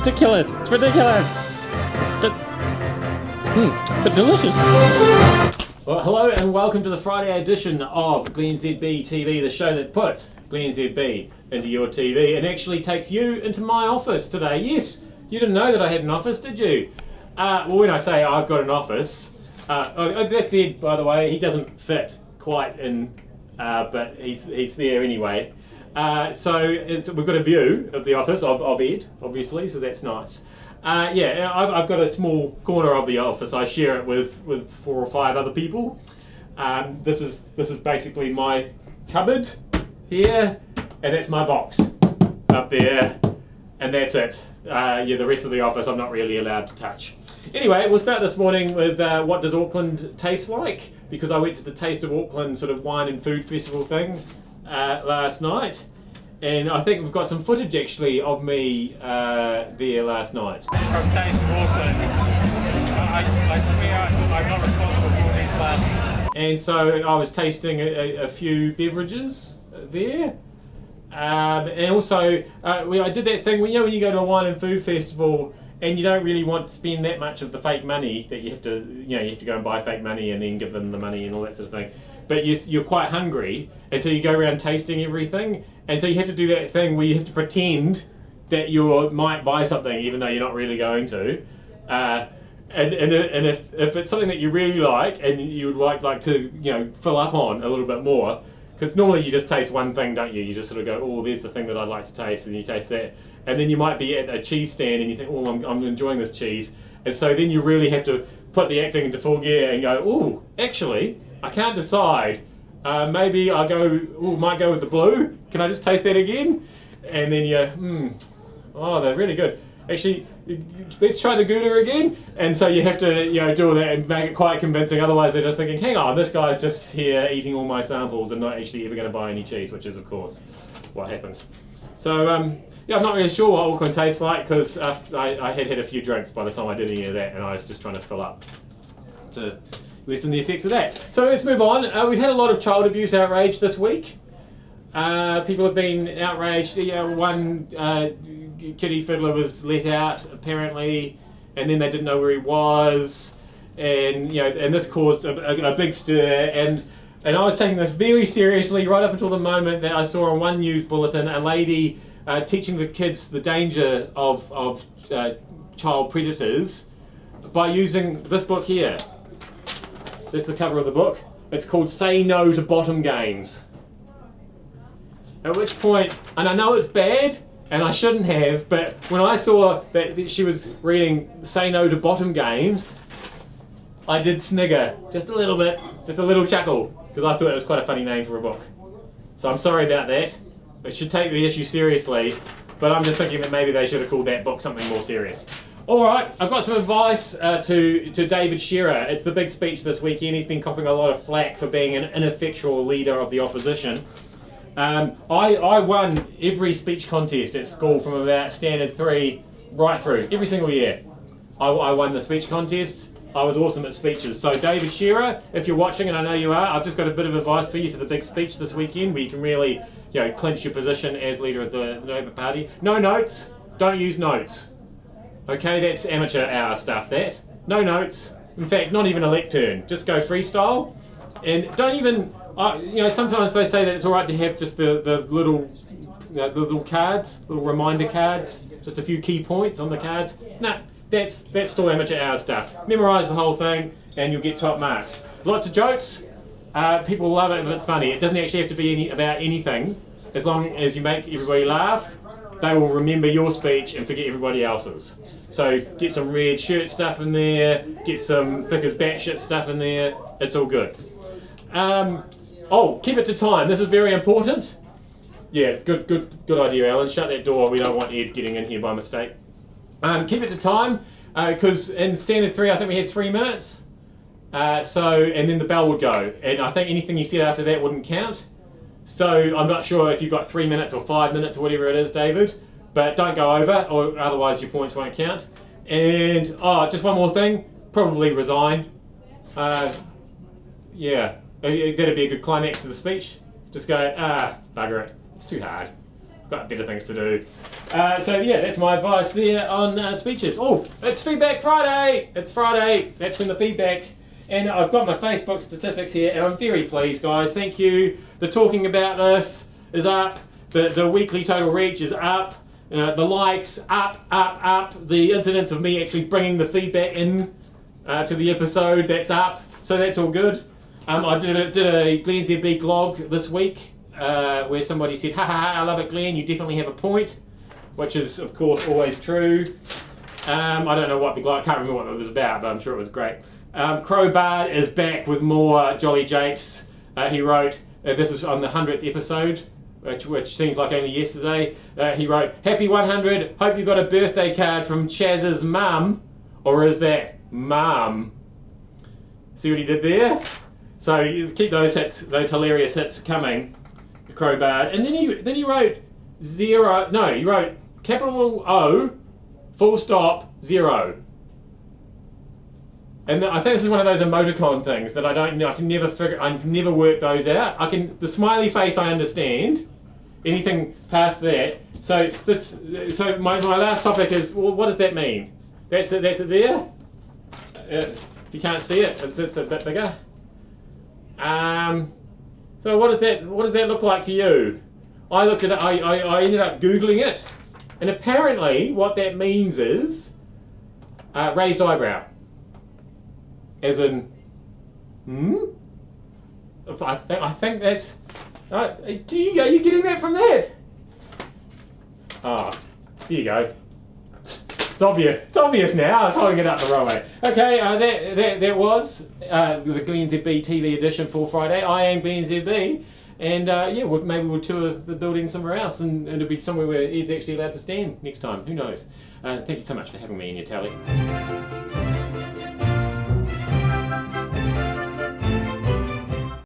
ridiculous. It's ridiculous. But delicious. Well, hello and welcome to the Friday edition of glennzb TV, the show that puts glennzb into your TV and actually takes you into my office today. Yes, you didn't know that I had an office, did you? Well, when I say I've got an office, that's Ed, by the way. He doesn't fit quite in, but he's there anyway. So we've got a view of the office of Ed, obviously, so that's nice. Yeah, I've got a small corner of the office. I share it with 4 or 5 other people. This is basically my cupboard here, and that's my box up there, and that's it. Yeah, the rest of the office I'm not really allowed to touch. Anyway, we'll start this morning with what does Auckland taste like? Because I went to the Taste of Auckland sort of wine and food festival thing last night. And I think we've got some footage actually of me there last night. From Taste of Auckland, I swear I'm not responsible for all these classes. And so I was tasting a few beverages there. And also, I did that thing when you go to a wine and food festival and you don't really want to spend that much of the fake money that you have to go and buy fake money and then give them the money and all that sort of thing. But you're quite hungry, and so you go around tasting everything, and so you have to do that thing where you have to pretend that you might buy something even though you're not really going to. And if it's something that you really like and you would like to fill up on a little bit more, because normally you just taste one thing, don't you? You just sort of go, oh, there's the thing that I'd like to taste, and you taste that. And then you might be at a cheese stand and you think, oh, I'm enjoying this cheese. And so then you really have to put the acting into full gear and go, oh, actually, I can't decide. Maybe I might go with the blue. Can I just taste that again? And then oh, they're really good. Actually, let's try the Gouda again. And so you have to do all that and make it quite convincing. Otherwise, they're just thinking, hang on, this guy's just here eating all my samples and not actually ever going to buy any cheese, which is, of course, what happens. So, yeah, I'm not really sure what Auckland tastes like because I had a few drinks by the time I did any of that, and I was just trying to fill up to lessen the effects of that. So let's move on. We've had a lot of child abuse outrage this week. People have been outraged. One kiddie fiddler was let out apparently, and then they didn't know where he was, and and this caused a big stir. And I was taking this very seriously right up until the moment that I saw on one news bulletin a lady teaching the kids the danger of child predators by using this book here. That's the cover of the book. It's called Say No to Bottom Games. At which point, and I know it's bad, and I shouldn't have, but when I saw that she was reading Say No to Bottom Games, I did snigger, just a little bit, just a little chuckle, because I thought it was quite a funny name for a book. So I'm sorry about that. I should take the issue seriously, but I'm just thinking that maybe they should have called that book something more serious. Alright, I've got some advice to David Shearer. It's the big speech this weekend. He's been copping a lot of flack for being an ineffectual leader of the opposition. I won every speech contest at school from about standard 3 right through, every single year. I won the speech contest. I was awesome at speeches. So David Shearer, if you're watching, and I know you are, I've just got a bit of advice for you for the big speech this weekend where you can really clinch your position as leader of the Labour Party. No notes, don't use notes. Okay, that's amateur hour stuff, that. No notes. In fact, not even a lectern. Just go freestyle. And don't even, sometimes they say that it's all right to have just the little cards, little reminder cards, just a few key points on the cards. No, that's still amateur hour stuff. Memorise the whole thing and you'll get top marks. Lots of jokes. People love it if it's funny. It doesn't actually have to be about anything. As long as you make everybody laugh, they will remember your speech and forget everybody else's. So get some red shirt stuff in there, get some thick as batshit stuff in there, it's all good. Keep it to time, this is very important. Yeah, good idea, Alan. Shut that door, we don't want Ed getting in here by mistake. Keep it to time, because in standard 3 I think we had 3 minutes. And then the bell would go, and I think anything you said after that wouldn't count. So I'm not sure if you've got 3 minutes or 5 minutes or whatever it is, David, but don't go over, or otherwise your points won't count. And just one more thing, probably resign. Yeah, that'd be a good climax to the speech. Just go, bugger it, it's too hard. got better things to do. So yeah, that's my advice there on speeches. Oh, it's Feedback Friday! It's Friday, that's when the feedback. And I've got my Facebook statistics here, and I'm very pleased, guys. Thank you. The talking about this is up. The weekly total reach is up. The likes up. The incidents of me actually bringing the feedback in to the episode, that's up. So that's all good. I did a glennzb blog this week where somebody said, ha, I love it, Glenn. You definitely have a point, which is of course always true. I don't know what the blog, I can't remember what it was about, but I'm sure it was great. Crowbar is back with more Jolly Japes. He wrote, this is on the 100th episode, which seems like only yesterday. He wrote, happy 100, hope you got a birthday card from Chaz's mum, or is that mum? See what he did there? So you keep those hits, those hilarious hits coming, Crowbar. And then he wrote he wrote capital O, full stop, 0. And I think this is one of those emoticon things that I can never work those out. the smiley face I understand. Anything past that. So my last topic is, well, what does that mean? That's it there. If you can't see it, it's a bit bigger. So what does that look like to you? I looked at it. I ended up Googling it, and apparently what that means is raised eyebrow. As in, I think that's. Are you getting that from that? Ah, here you go. It's obvious. It's obvious now. I was holding it up the wrong way. Okay, that was the glennzb TV edition for Friday. I am glennzb, and maybe we'll tour the building somewhere else, and it'll be somewhere where Ed's actually allowed to stand next time. Who knows? Thank you so much for having me in your tally.